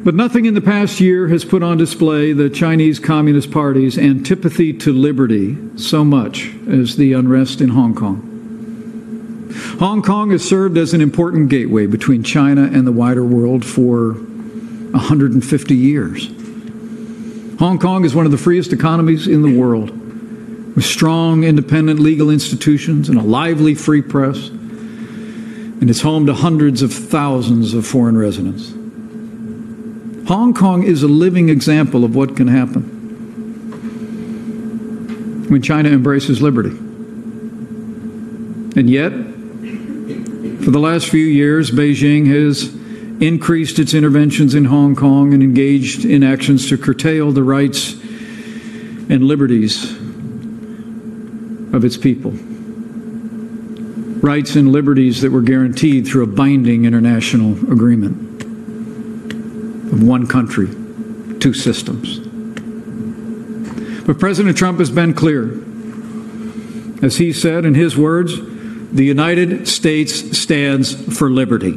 But nothing in the past year has put on display the Chinese Communist Party's antipathy to liberty so much as the unrest in Hong Kong. Hong Kong has served as an important gateway between China and the wider world for 150 years. Hong Kong is one of the freest economies in the world, with strong, independent legal institutions and a lively free press, and it's home to hundreds of thousands of foreign residents. Hong Kong is a living example of what can happen when China embraces liberty. And yet, for the last few years, Beijing has increased its interventions in Hong Kong and engaged in actions to curtail the rights and liberties of its people. Rights and liberties that were guaranteed through a binding international agreement of one country, two systems. But President Trump has been clear. As he said in his words, the United States stands for liberty.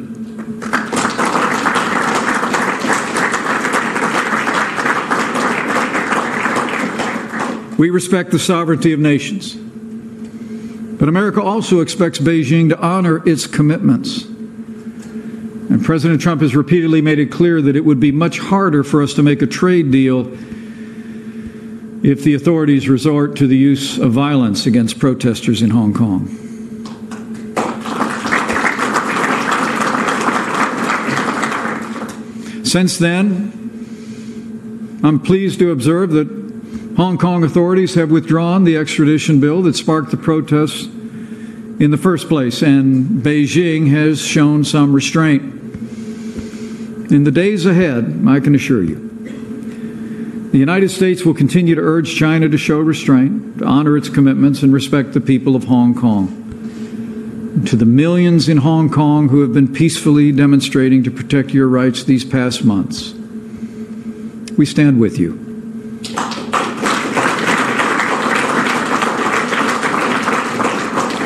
We respect the sovereignty of nations. But America also expects Beijing to honor its commitments. And President Trump has repeatedly made it clear that it would be much harder for us to make a trade deal if the authorities resort to the use of violence against protesters in Hong Kong. Since then, I'm pleased to observe that Hong Kong authorities have withdrawn the extradition bill that sparked the protests in the first place, and Beijing has shown some restraint. In the days ahead, I can assure you, the United States will continue to urge China to show restraint, to honor its commitments, and respect the people of Hong Kong. And to the millions in Hong Kong who have been peacefully demonstrating to protect your rights these past months, we stand with you.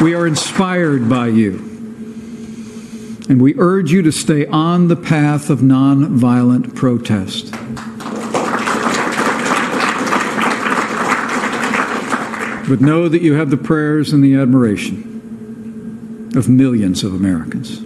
We are inspired by you, and we urge you to stay on the path of nonviolent protest. But know that you have the prayers and the admiration of millions of Americans.